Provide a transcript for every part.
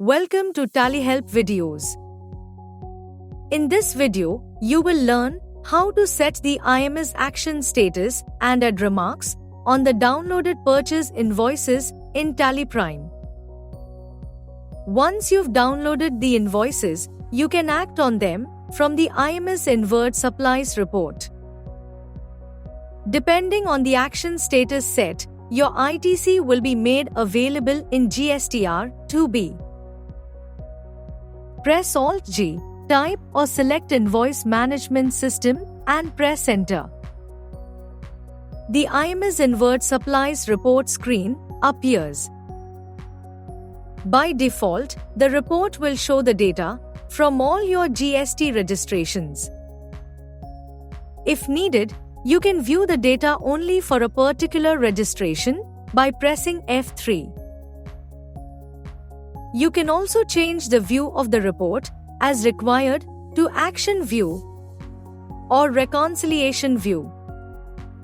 Welcome to TallyHelp videos. In this video, you will learn how to set the IMS action status and add remarks on the downloaded purchase invoices in Tally Prime. Once you've downloaded the invoices, you can act on them from the IMS Inward Supplies report. Depending on the action status set, your ITC will be made available in GSTR 2B. Press Alt-G, type or select Invoice Management System and press Enter. The IMS Inward Supplies report screen appears. By default, the report will show the data from all your GST registrations. If needed, you can view the data only for a particular registration by pressing F3. You can also change the view of the report as required to Action View or Reconciliation View.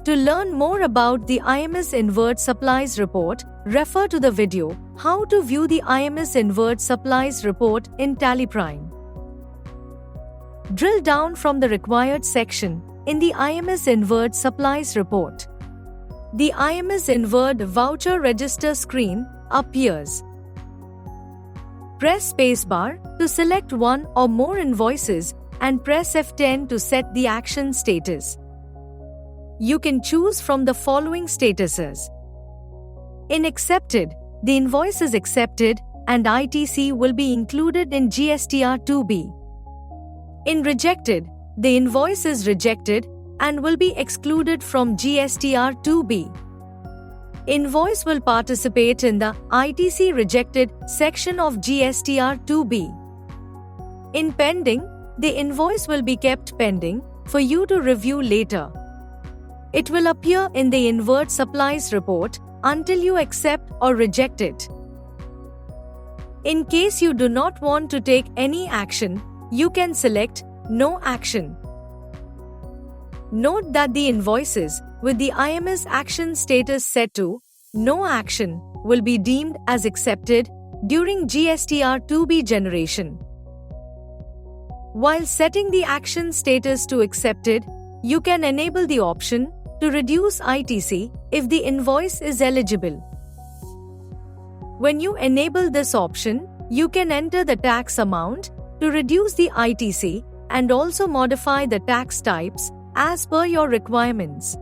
To learn more about the IMS Inward Supplies report, refer to the video How to View the IMS Inward Supplies report in Tally Prime. Drill down from the required section in the IMS Inward Supplies report. The IMS Inward Voucher Register screen appears. Press spacebar to select one or more invoices and press F10 to set the action status. You can choose from the following statuses. In accepted, the invoice is accepted and ITC will be included in GSTR 2B. In rejected, the invoice is rejected and will be excluded from GSTR 2B. Invoice will participate in the ITC rejected section of GSTR 2B. In pending, the invoice will be kept pending for you to review later. It will appear in the Inward Supplies report until you accept or reject it. In case you do not want to take any action, you can select No Action. Note that the invoices with the IMS action status set to No Action will be deemed as accepted during GSTR 2B generation. While setting the action status to accepted, you can enable the option to reduce ITC if the invoice is eligible. When you enable this option, you can enter the tax amount to reduce the ITC and also modify the tax types as per your requirements.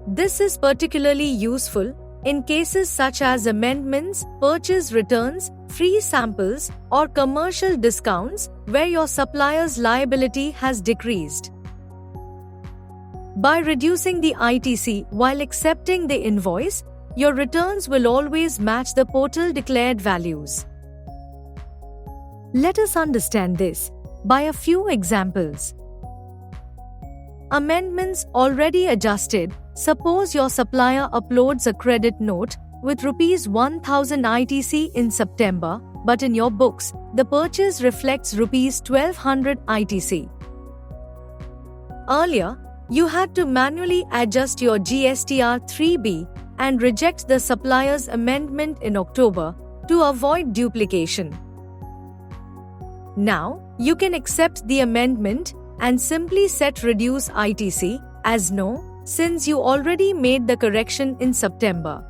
This is particularly useful in cases such as amendments, purchase returns, free samples, or commercial discounts where your supplier's liability has decreased. By reducing the ITC while accepting the invoice, your returns will always match the portal declared values. Let us understand this by a few examples. Amendments already adjusted. Suppose your supplier uploads a credit note with Rs 1000 ITC in September, but in your books, the purchase reflects Rs 1200 ITC. Earlier, you had to manually adjust your GSTR 3B and reject the supplier's amendment in October to avoid duplication. Now, you can accept the amendment and simply set Reduce ITC as No, since you already made the correction in September.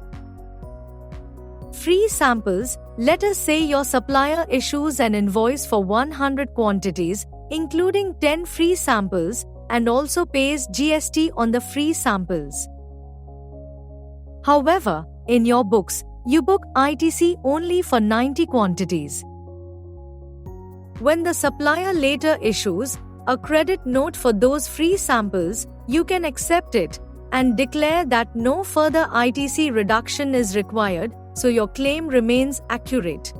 Free samples. Let us say your supplier issues an invoice for 100 quantities, including 10 free samples, and also pays GST on the free samples. However, in your books, you book ITC only for 90 quantities. When the supplier later issues a credit note for those free samples, you can accept it and declare that no further ITC reduction is required, so your claim remains accurate.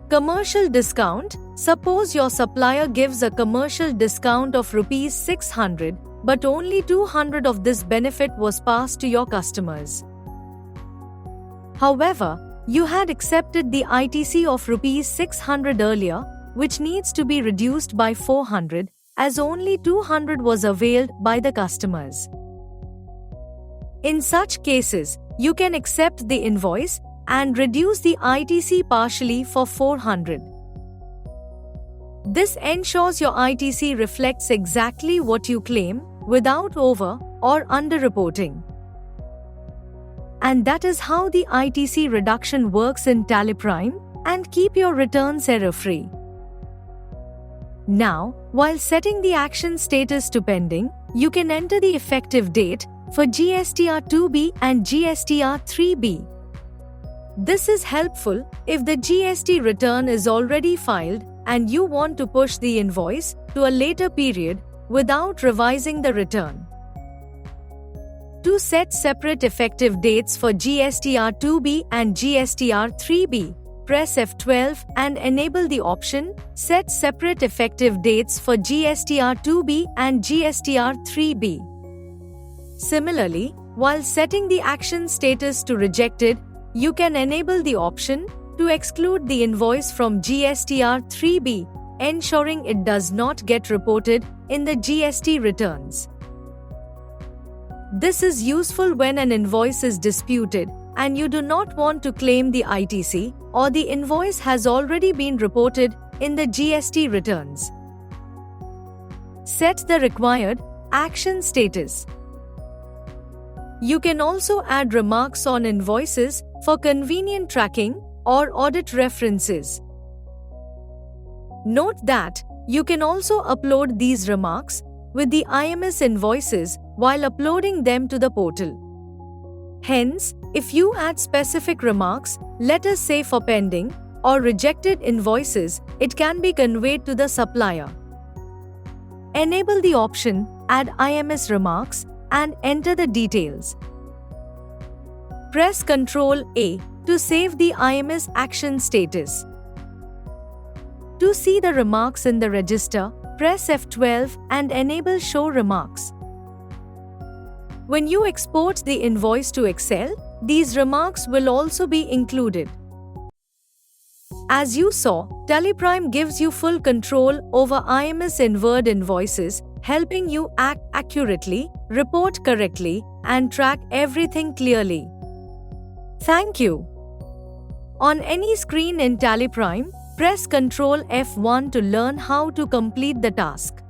Commercial discount. Suppose your supplier gives a commercial discount of Rs 600, but only 200 of this benefit was passed to your customers. However, you had accepted the ITC of Rs 600 earlier, which needs to be reduced by 400, as only 200 was availed by the customers. In such cases, you can accept the invoice and reduce the ITC partially for 400. This ensures your ITC reflects exactly what you claim without over or underreporting. And that is how the ITC reduction works in TallyPrime, and keep your returns error-free. Now, while setting the action status to pending, you can enter the effective date for GSTR2B and GSTR3B. This is helpful if the GST return is already filed and you want to push the invoice to a later period without revising the return. To set separate effective dates for GSTR2B and GSTR3B, press F12 and enable the option Set Separate Effective Dates for GSTR2B and GSTR3B. Similarly, while setting the action status to rejected, you can enable the option to exclude the invoice from GSTR3B, ensuring it does not get reported in the GST returns. This is useful when an invoice is disputed and you do not want to claim the ITC, or the invoice has already been reported in the GST returns. Set the required action status. You can also add remarks on invoices for convenient tracking or audit references. Note that you can also upload these remarks with the IMS invoices while uploading them to the portal. Hence, if you add specific remarks, let us say for pending or rejected invoices, it can be conveyed to the supplier. Enable the option Add IMS Remarks and enter the details. Press Ctrl A to save the IMS action status. To see the remarks in the register, press F12 and enable Show Remarks. When you export the invoice to Excel, these remarks will also be included. As you saw, TallyPrime gives you full control over IMS in Word invoices, helping you act accurately, report correctly, and track everything clearly. Thank you. On any screen in TallyPrime, press Ctrl F1 to learn how to complete the task.